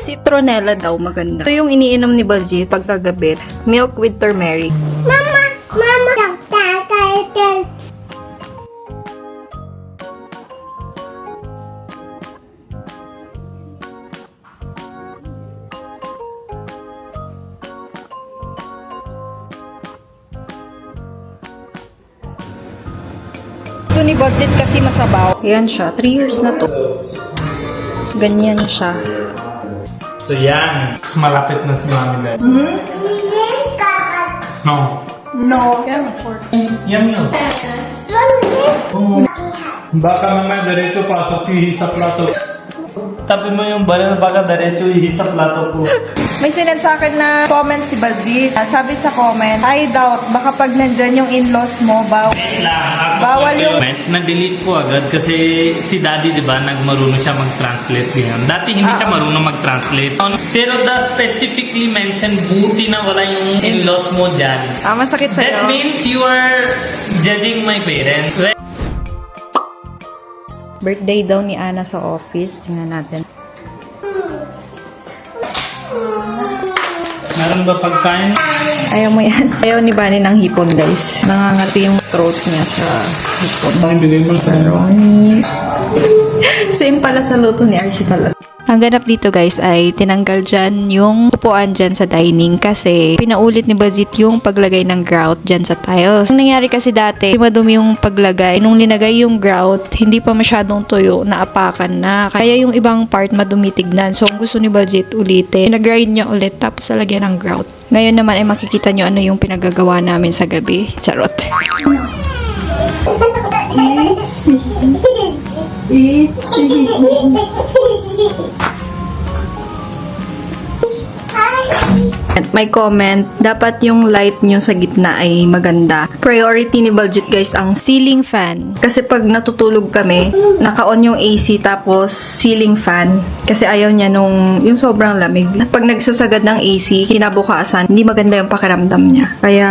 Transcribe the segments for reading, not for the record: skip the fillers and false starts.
Citronella daw maganda. Ito yung iniinom ni Baljeet pagkagabi. Milk with turmeric. Mama, So ni Baljeet kasi masabaw. Yan siya. 3 years na to. Ganyan siya. So yan. Mas malapit na si Mami Dad. No. No. Yan yun. Oh. Baka mamaya diretso pasok ihi sa plato. Tabi mo yung baril, baka diretso ihi sa plato ko. May sinend sa akin na comment si Baljeet. Sabi sa comment, I doubt, baka pag nandyan yung in-laws mo, bawal yung... Na-delete ko agad kasi si Daddy, di ba, nagmarunong siya mag-translate ngayon. Dati hindi siya marunong mag-translate. Pero the specifically mentioned, buti na wala yung in-laws mo dyan. Masakit sa'yo. That means you are judging my parents. Birthday daw ni Ana sa office. Tingnan natin. Meron ba pagkain? Ayaw mo yan. Ayaw ni Bani ng hipon, guys. Nangangati yung throat niya sa hipon. Bigay mo sa Same pala sa luto ni Archie pala. Ang ganap dito guys ay tinanggal dyan yung upuan dyan sa dining kasi pinaulit ni Baljeet yung paglagay ng grout dyan sa tiles. Ang nangyari kasi dati, madumi yung paglagay. Nung linagay yung grout, hindi pa masyadong tuyo, naapakan na. Kaya yung ibang part madumi tignan. So, ang gusto ni Baljeet ulitin, pinag-grind niya ulit tapos lagyan ng grout. Ngayon naman ay makikita nyo ano yung pinagagawa namin sa gabi. Charot. At may comment, dapat yung light nyo sa gitna ay maganda. Priority ni Baljeet guys ang ceiling fan. Kasi pag natutulog kami, naka-on yung AC tapos ceiling fan. Kasi ayaw niya yung sobrang lamig. Pag nagsasagad ng AC, kinabukasan, hindi maganda yung pakiramdam niya. Kaya,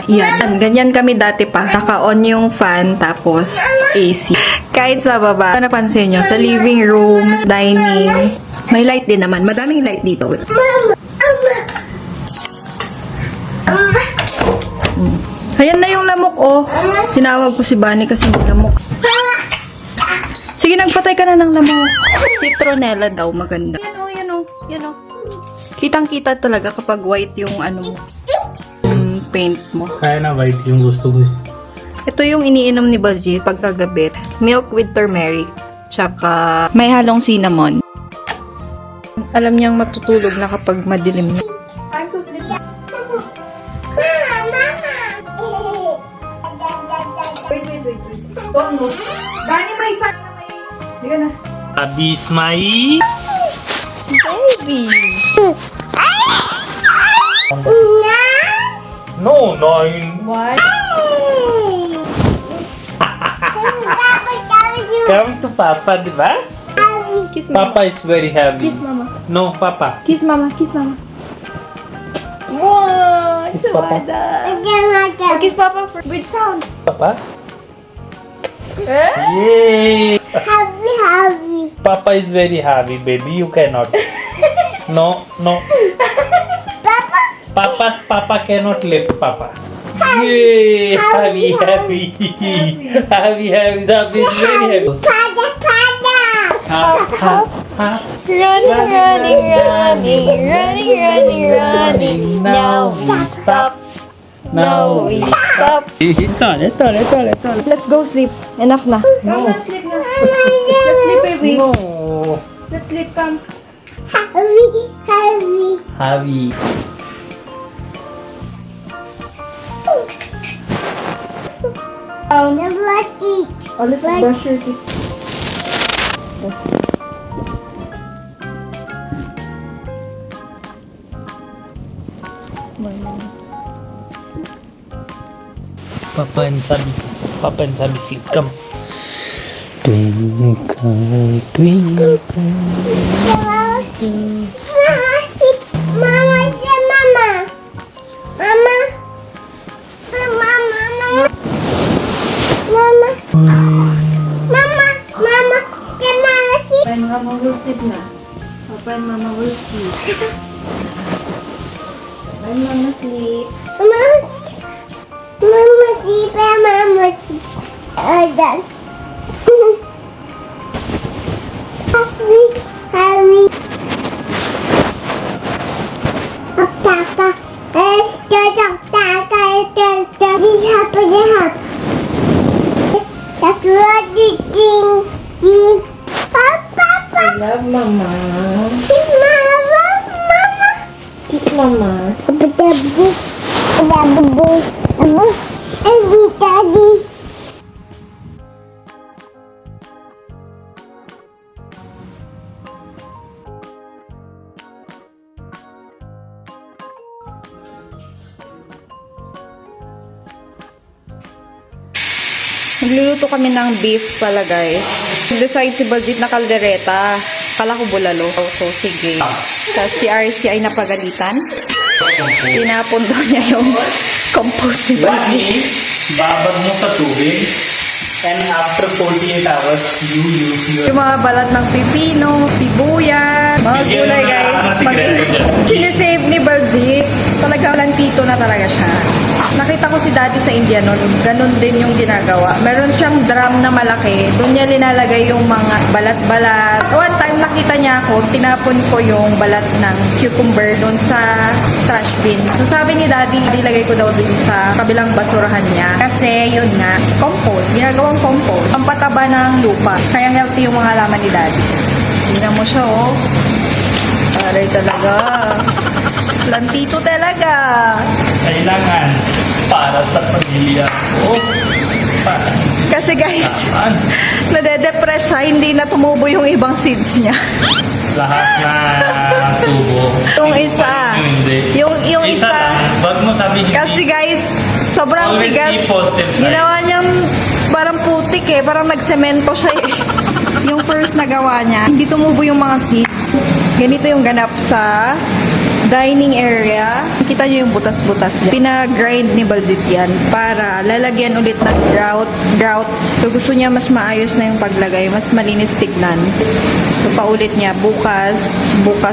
yan. Ganyan kami dati pa. Naka-on yung fan tapos AC. Kahit sa baba, napansin nyo, sa living room, dining, may light din naman. Madaming light dito. Ayan na yung lamok, oh. Tinawag ko si Bani kasi may lamok. Sige, nagpatay ka na ng lamok. Citronella daw, maganda. Yan, oh, yan, oh. Yan, oh. Kitang-kita talaga kapag white yung ano mo. Paint mo. Kaya na white yung gusto ko. Ito yung iniinom ni Baljeet pagkagabi. Milk with turmeric. Tsaka may halong cinnamon. Alam niyang matutulog na kapag madilim niya. Time to sleep. Wait. Don't move. Dani, may isa na may... Diga na. Abis my... Baby! No, 9. What? Come to Papa, di ba? Kiss mama. Papa is very happy. Kiss mama. No, Papa. Kiss mama. Kiss mama. Wow! Kiss Papa. Oh, kiss Papa with sound. Papa? Eh? Yay! Happy. Papa is very happy, baby. You cannot. No. Papa cannot lift Papa. Yay! Happy. Happy is very happy. Running. Now we stop. Toilet. Let's go sleep. Enough na. No. Let's sleep na. Let's sleep, baby. No. Let's sleep, come. Happy. Oh, let's brush your teeth. Papa and Sabi sleep. Come. Twinkle, twinkle. Mama will sleep na. Papa and Mama will sleep. sleep. Bye, Mama, sleep. Mama, sleep, Mama, sleep. Dad. Harry. Papa. That's what you think. Papa. I love Mama. Mama. Kiss Mama. Daddy. Nagluluto kami ng beef pala, guys. Decide si Baljit na kaldereta. Kala ko bulalo. So, sige. Tapos si RC ay napagalitan. Tinapon daw niya yung compost ni Baljit. Babad mo sa tubig. And after 48 hours, you use your... Yung mga balat ng pipino, sibuyas, mga Bigyan gulay, mo na guys. ang sikreto dyan. Sinisave ni Baljit. Talagang lantito na talaga siya. Nakita ko si Daddy sa India noon. Ganun din yung ginagawa. Meron siyang drum na malaki. Doon niya linalagay yung mga balat-balat. One time nakita niya ako, tinapon ko yung balat ng cucumber doon sa trash bin. So sabi ni Daddy, ilagay ko daw dun sa kabilang basurahan niya. Kasi yun nga, compost. Ginagawang compost. Ang pataba ng lupa. Kaya healthy yung mga halaman ni Daddy. Tingnan mo siya, oh. Aray talaga. Lantito talaga. Kailangan para sa pamilya ko. Para Kasi guys, saan? nade-depress siya, hindi na tumubo yung ibang seeds niya. Lahat na tubo. Yung isa. Hindi. Yung isa. lang. Wag mo sabihin. Kasi guys, sobrang Always bigas. see positive side. Ginawa niyang parang putik eh. Parang nagsemento siya eh. Yung first na gawa niya, hindi tumubo yung mga seeds. Ganito yung ganap sa dining area. Kita niyo yung butas-butas niya. Pinag-grind ni Baljit yan para lalagyan ulit ng grout. So gusto niya mas maayos na yung paglagay, mas malinis tignan. So paulit niya, bukas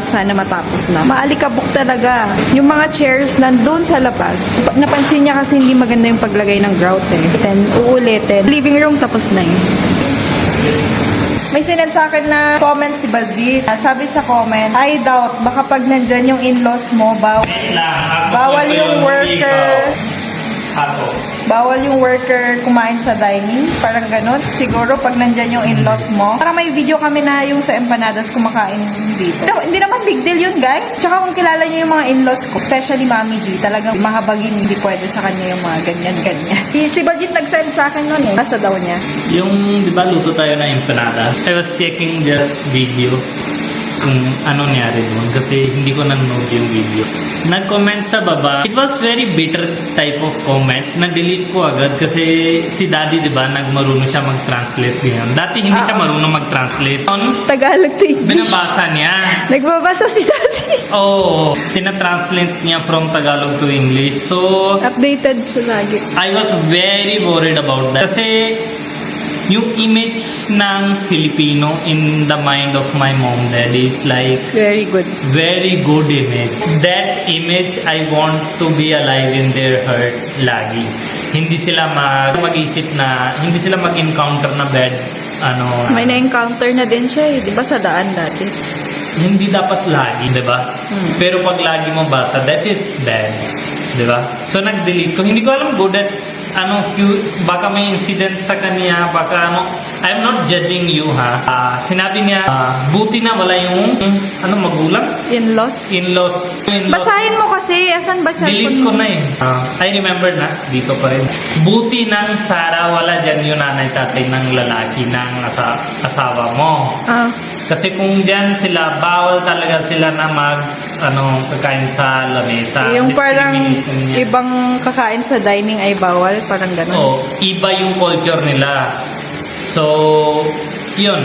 sana matapos na. Maalikabok talaga. Yung mga chairs nandun sa labas. Napansin niya kasi hindi maganda yung paglagay ng grout eh. Then uulitin. Living room tapos na yun. May sinend sa akin na comment si Baljit. Sabi sa comment, I doubt, baka pag nandyan yung in-laws mo, Wait lang. Ako bawal po yung worker, Ako. bawal yung worker kumain sa dining. Parang ganun. Siguro pag nandyan yung in-laws mo. Parang may video kami na yung sa empanadas kumakain dito. No, hindi naman big deal yun, guys. Tsaka kung kilala niyo yung mga in-laws ko, especially Mami G, talagang mahabagin, hindi pwede sa kanya yung mga ganyan-ganyan. Si Baljit nag-send sa akin nun eh. Nasa daw niya. Yung, di ba, luto tayo ng empanada. I was checking this video kung ano nangyari doon kasi hindi ko nanonood yung video. Nag-comment sa baba. It was very bitter type of comment. Na-delete ko agad kasi si Daddy, di ba, nagmarunong siya mag-translate ganyan. Dati hindi siya marunong mag-translate. Tagalog to English. Binabasa niya. Nagbabasa si Daddy. Oo. Tina-translate niya from Tagalog to English. So, Updated siya lagi. I was very worried about that. Kasi yung image ng Filipino in the mind of my mom dad is like Very good. very good image. That image I want to be alive in their heart lagi. Hindi sila mag-isip na, hindi sila mag-encounter na bad May na-encounter na din siya eh. Di ba sa daan dati? hindi dapat lagi, di ba? Pero pag lagi mo basa, that is bad. Di ba? So nag-delete ko. Hindi ko alam good at baka may incident sa kanya, baka I'm not judging you ha. Sinabi niya, buti na wala yung magulang? In-laws? In-laws. Basahin mo kasi. Asan ba sa Delete ko na eh. I remember na, dito pa rin. Buti ng Sara, wala dyan yung nanay-tatay ng lalaki ng asawa mo. Kasi kung dyan sila, bawal talaga sila na kakain sa lamesa. Yung parang Discrimination niya. ibang kakain sa dining ay bawal. Parang ganun. Oh, iba yung culture nila. So, yun.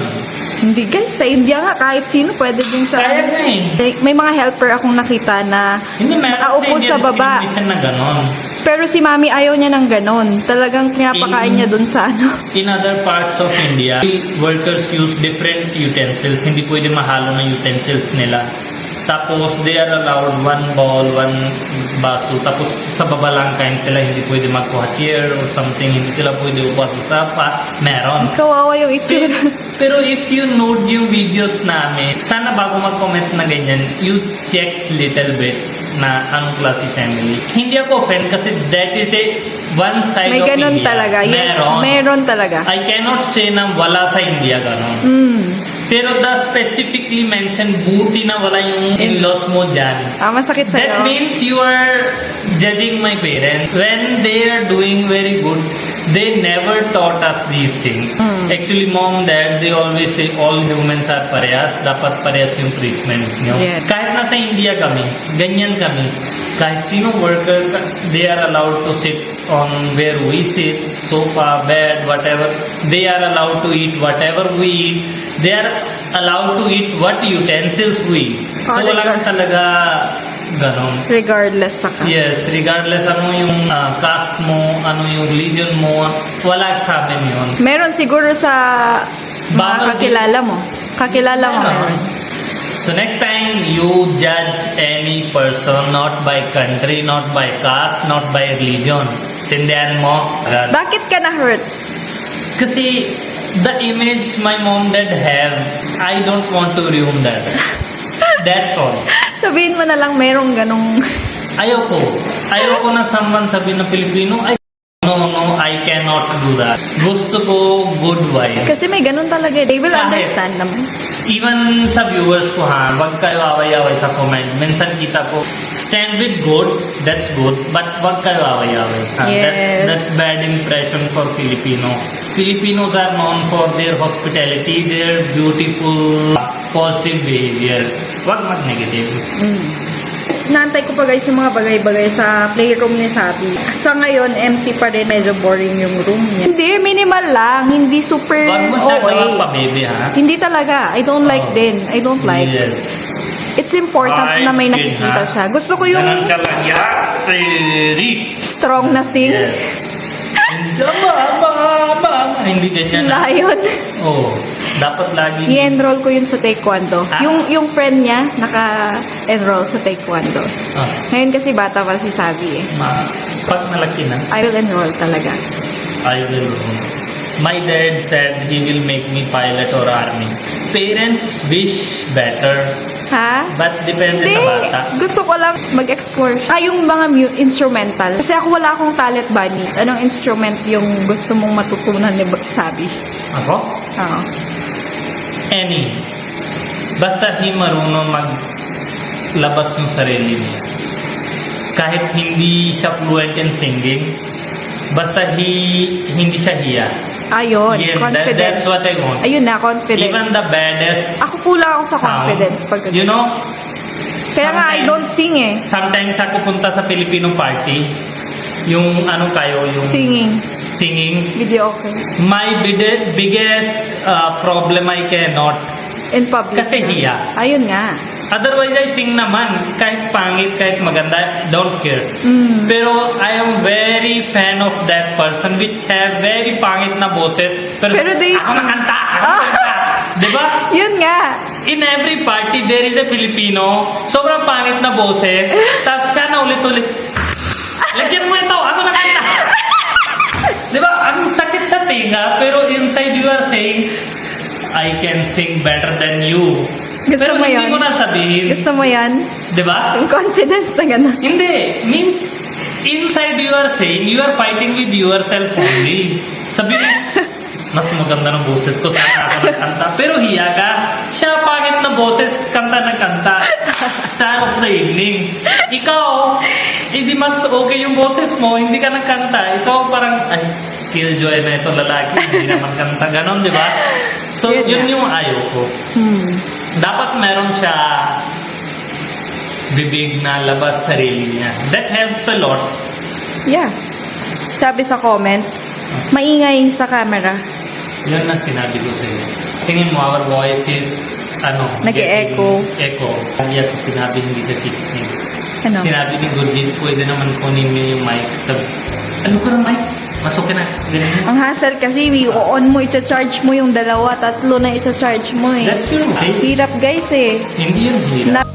Hindi guys, sa India nga kahit sino pwede din sa... Kaya na eh. Like, may mga helper akong nakita na Hindi, meron nakaupo sa baba. discrimination na ganon. Pero si Mami ayaw niya ng ganon. Talagang pinapakain niya dun sa In other parts of India, workers use different utensils. Hindi pwede mahalo ng utensils nila. Tapos they are allowed one ball, one baso. Tapos sa baba lang kain sila, hindi pwede magkuha chair or something, hindi sila pwede upas sa sapa. Meron. Kawawa yung itsura. Pero if you note yung videos namin, sana bago mag-comment na ganyan, you check little bit na anong klase family. Hindi ako offend kasi that is a one side May of ganun India. talaga. Yes, meron talaga. I cannot say na wala sa India ganon. Pero the specifically mentioned, buti na wala yung in-laws mo dyan. Masakit sa'yo. That means you are judging my parents. When they are doing very good, they never taught us these things. Actually, mom, dad, they always say all humans are parehas. Dapat parehas yung treatment nyo. Yes. Kahit nasa India kami, ganyan kami. Kahit sino worker, they are allowed to sit on where we sit, sofa, bed, whatever. They are allowed to eat whatever we eat. They are allowed to eat what utensils we eat. So, walang talaga ganon. Regardless sa ka. Yes, regardless ano yung caste mo, ano yung religion mo, wala sa amin yun. Meron siguro sa mga Bawal kakilala mo. Kakilala mo meron. So next time you judge any person not by country, not by caste, not by religion. Tindihan mo? agad. Bakit ka na-hurt? Kasi the image my mom dad have, I don't want to ruin that. That's all. Sabihin mo na lang merong ganong... Ayoko. Ayoko na someone sabihin ng Pilipino, ay, no, I cannot do that. Gusto ko good wife. Kasi may ganon talaga. They will Kahit- understand naman. Even sa viewers ko ha, wag kayo away-away sa comment. Minsan kita ko, stand with good, that's good, but wag kayo away-away. Yes. That's bad impression for Filipino. Filipinos are known for their hospitality, their beautiful, positive behavior. Wag mag-negative. Naantay ko pa guys yung mga bagay-bagay sa playroom ni Sabi. Sa ngayon, empty pa rin. Medyo boring yung room niya. Hindi, minimal lang. Hindi super Wag mo siya okay. gawang pa-baby ha. Hindi talaga. I don't like din. I don't like. Yes. It's important na may Fine, nakikita ha? siya. Gusto ko yung Ganun siya lang. Yeah. Ready. strong na sing. Yes. Hindi ganyan. Lion. Oh, dapat lagi. I-enroll ko yun sa taekwondo. Ah? Yung friend niya, naka-enroll sa taekwondo. Ah, Ngayon kasi bata pa si Sabi eh. pag malaki na, I will enroll talaga. I will. My dad said he will make me pilot or army. Parents wish better, Ha? but depende Hindi. sa bata. Gusto ko lang mag-explore. Yung mga instrumental. Kasi ako wala akong talent bunny. Anong instrument yung gusto mong matutunan ni Sabi? Ako? Oo. Any. Basta he marunong maglabas ng sarili niya. Kahit hindi siya fluent in singing, basta hindi siya hiya. Ayun, Yes, confidence. that's what I want. Ayun na, confidence. Even the baddest Ako kulang ako sa sound, confidence. Pag you know, Kaya nga, I sometimes- don't sing eh. Sometimes ako punta sa Filipino party, yung ano kayo, yung singing. Video okay. My biggest problem I cannot. In public. Kasi na. hiya. Ayun nga. Otherwise, I sing naman. Kahit pangit, kahit maganda, don't care. Pero I am very fan of that person which have very pangit na boses. Pero they- ako nakanta! Ako nakanta! Diba? Yun nga. In every party, there is a Filipino, sobrang pangit na boses, tapos siya na ulit-ulit, lagyan mo ito, ako nakanta! Diba? Ang sakit sa tinga, pero inside you are saying, I can sing better than you. Gusto pero mo hindi yun? mo na sabihin. Gusto mo yan? Diba? Yung confidence na gano'n. Hindi. Means, inside you are saying, you are fighting with yourself only. Sabihin, mas maganda ng boses ko, sana ako nagkanta. Pero hiya ka, siya pangit na boses, kanta ng kanta. Star of the evening. Ikaw, hindi mas okay yung boses mo, hindi ka nagkanta. Ikaw parang, ay, killjoy na ito lalaki, hindi naman kanta. Ganon, di ba? So, Yun yun nga. yung ayaw ko. Dapat meron siya bibig na labas sarili niya. That helps a lot. Yeah. Sabi sa comment, maingay sa camera. Yun ang sinabi ko sa'yo. Tingin mo, our voice is, Nag-e-echo. Echo. Kaya ko sinabi hindi ka 16. Ano? Sinabi ni Gurjit, pwede naman kunin niyo yung mic. Sabi, ano ko ng mic? Masukin na. Ganyan. Ang hassle kasi, i-on mo, i-charge mo yung 2, 3 na i-charge mo eh. That's your right. Hirap guys eh. Hindi yun hirap.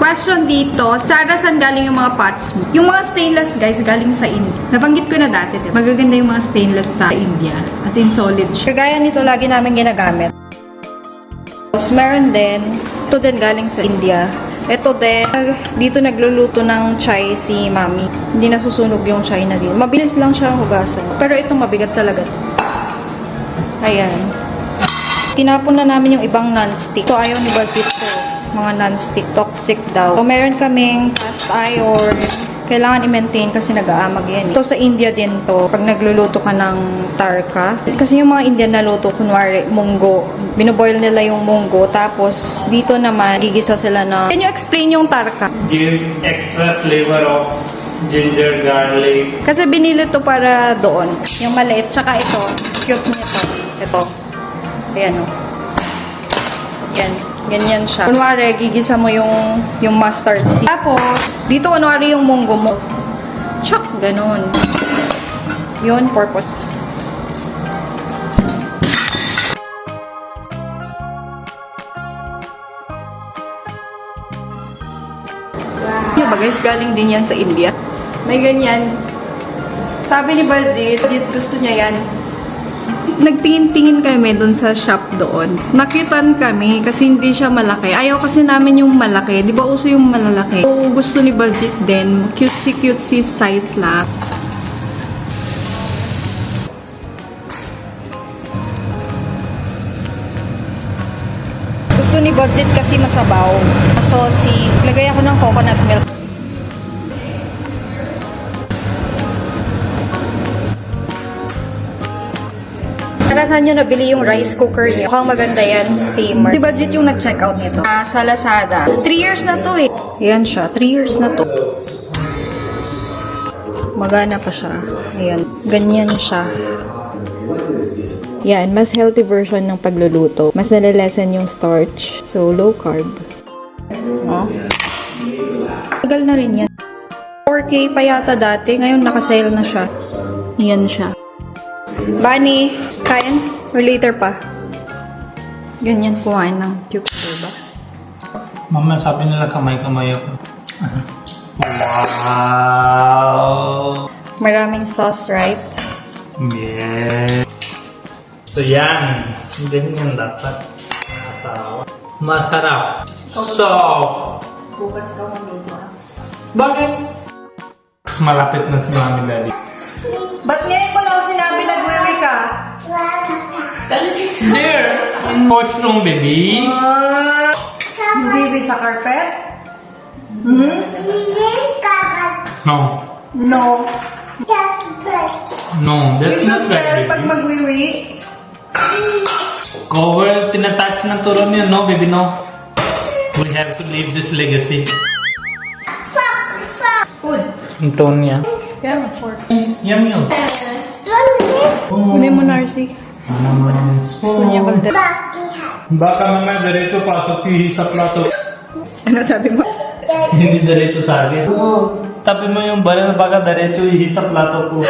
Question dito, Sarah, saan galing yung mga pots mo? Yung mga stainless, guys, galing sa India. Nabanggit ko na dati, diba? Magaganda yung mga stainless sa India. As in solid siya. Kagaya nito, lagi namin ginagamit. Tapos meron din, ito din galing sa India. Ito din, dito nagluluto ng chai si Mami. Hindi nasusunog yung chai na dito. Mabilis lang siya hugasan. Pero ito mabigat talaga to. Ayan. Tinapon na namin yung ibang non-stick. Ito ayaw ni Budget ko. Mga non-stick. Toxic daw. So, meron kaming cast iron. Kailangan i-maintain kasi nag-aamag yan. Ito sa India din to. Pag nagluluto ka ng tarka. Kasi yung mga Indian na luto, kunwari, munggo. Binoboil nila yung munggo. Tapos, dito naman, gigisa sila na... Can you explain yung tarka? Give extra flavor of ginger, garlic. Kasi binili to para doon. Yung maliit. Tsaka ito. Cute nito. Ito. Ayan o. Yan. Ganyan siya. Kunwari, gigisa mo yung mustard seed. Tapos, dito kunwari yung munggo mo. Chak! Ganon. Yun, purpose. Yung ba guys, galing din yan sa India. May ganyan. Sabi ni Baljeet, gusto niya yan. Nagtingin-tingin kami dun sa shop doon. Nakyutan kami kasi hindi siya malaki. Ayaw kasi namin yung malaki. Di ba uso yung malalaki? So, gusto ni Baljeet din. Cutesy size lang. Gusto ni Baljeet kasi masabaw. Saucy. Lagay ako ng coconut milk. Para saan nyo nabili yung rice cooker niyo? Mukhang maganda yan, steamer. Si Budget yung nag-check out nito. Sa Lazada. 3 years na to eh. Ayan siya, 3 years na to. Magana pa siya. Ayan, ganyan siya. Yan, mas healthy version ng pagluluto. Mas nalilesen yung starch. So, low carb. Oh. Tagal na rin yan. 4K pa yata dati. Ngayon nakasale na siya. Yan siya. Bunny, kain? Or later pa? Ganyan, kumain ng cucumber ba? Mama, sabi nila kamay-kamay ako. Wow! Maraming sauce, right? Yeah. So yan. Ganyan dapat. Asawa. Masarap. Soft. Bukas ka mamito ah. Bakit? Mas malapit na si Mami Daddy. Ba't ngayon ko lang sinabi nagwiwi ka? There! In washroom, baby. Hindi sa carpet? Hmm? No. No. No, that's not right, Pag baby. magwiwi? Cover, tinatouch ng turon yun, no, baby, no? We have to leave this legacy. Food. Ito niya. Kaya nga, fork. Yum, yum. Kunin mo, Narcy. Gusto niya mag- Baka mamaya diretso pasok yung sa plato. Ano sabi mo? Hindi diretso sa akin. Tabi mo yung bala na baka diretso yung sa plato ko.